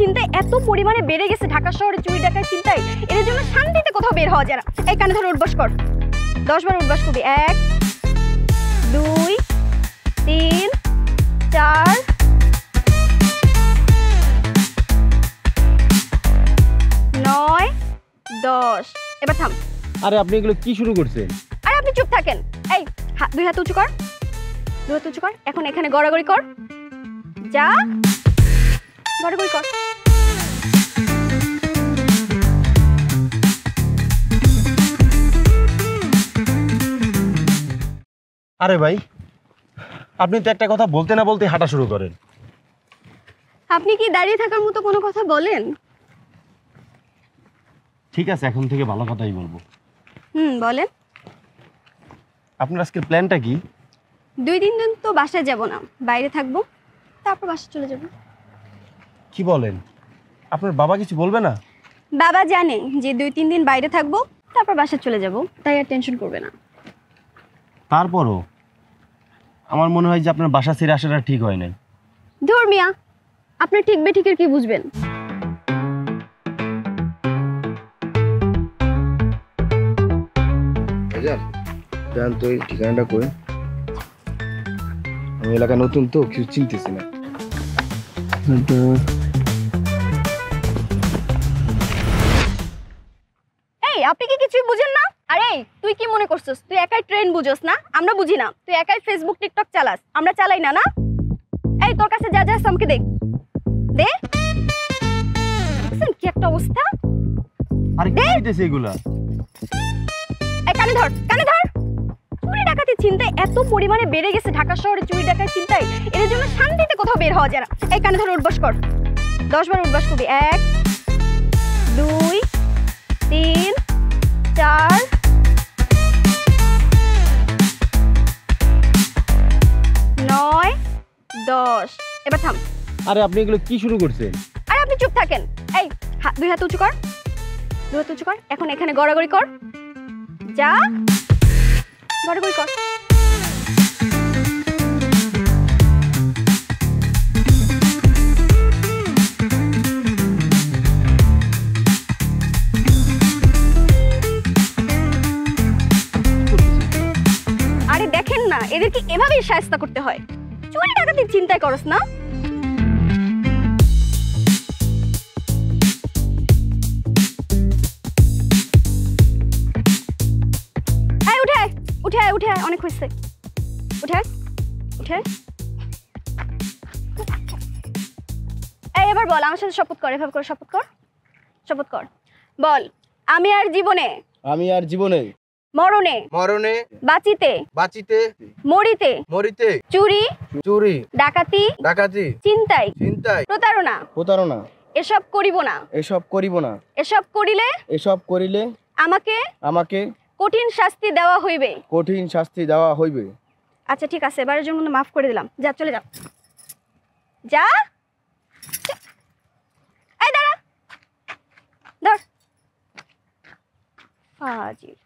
চিন্তায় এত পরিমাণে বেড়ে গেছে, ঢাকা শহরে চুরি ডাকাত চিন্তায়, এর জন্য শান্তিতে কোথাও বের হওয়া যায় না। এই কানে ধরে উঠবাস কর, 10 বার উঠবাস করবি। 1 2 3 4 9 10। এবার থাম। আরে আপনি এগুলো কি শুরু করছেন? আরে আপনি চুপ থাকেন। এই দুই হাত উঁচু কর, দুই হাত উঁচু কর। এখন এখানে গড়াগড়ি কর, যা গড়াগড়ি কর। আরে ভাই, আপনি তো একটা কথা বলতে না বলতে হাঁটা শুরু করেন। আপনি কি দাঁড়িয়ে থাকার মতো কোনো কথা বলেন? ঠিক আছে, এখন থেকে ভালো কথাই বলবো। বলেন। আপনার আজকের প্ল্যানটা কি? 2-3 দিন তো বাসায় যাব না, বাইরে থাকবো, তারপর বাসায় চলে যাব। কি বলেন? আপনার বাবা কিছু বলবে না? বাবা জানে যে 2-3 দিন বাইরে থাকবো, তারপর বাসায় চলে যাব, তাই আর টেনশন করবে না। তারপরও আমার মনে হয় যে আপনার বাসা ছেড়ে আসাটা ঠিক হয় নাই। ধুর মিয়া, আপনার ঠিক বেঠিকের কি বুঝবেন? জান তো এই ঠিকানাটা কই? আমি এলাকা নতুন তো কিছু চিনতেছি না। এই আপনি কি কিছুই বুঝেন না? আরে তুই কি মনে করছিস তুই একাই ট্রেন বুঝোস না? আমরা বুঝি না। তুই একাই ফেসবুক টিকটক চালাস, আমরা চালাই না। না এই তোর কাছে যা যা আছে আমাকে দে দে। কি একটা অবস্থা! আরে কি হইতেছে এগুলা? এই কানে ধর, কানে ধর। চুরি ডাকাতি চিন্তায় এত পরিমাণে বেড়ে গেছে, ঢাকা শহরে চুরি ডাকাত চিন্তায়, এর জন্য শান্তিতে কোথাও বের হওয়া যায় না। এই কানে ধরে উঠবাস কর, 10 বার উঠবাস করবি। 1 2 3 4 9 10। এবার থাম। আরে আপনি এগুলো কি শুরু করছেন? আরে আপনি চুপ থাকেন। এই দুই হাত উঁচু কর, দুই হাত উঁচু কর। এখন এখানে গড়াগড়ি কর, যা গড়াগড়ি কর। আরে দেখেন না, এদেরকে এভাবেই শায়েস্তা করতে হয়। চুরি ডাকাতির চিন্তায় করস না। উঠে উঠে অনেক হয়েছে, উঠে উঠে। এই এবার বল আমার সাথে শপথ কর, এভাবে করে শপথ কর, শপথ কর। বল, আমি আর জীবনে মরণে বাঁচিতে মরিতে চুরি ডাকাতি চিন্তায় প্রতারণা এসব করিব না। এসব করিলে আমাকে কঠিন শাস্তি দেওয়া হইবে। আচ্ছা ঠিক আছে, এবারের জন্য মাফ করে দিলাম, যা চলে যা। যা, এই দাঁড়া, ধর। হাজির।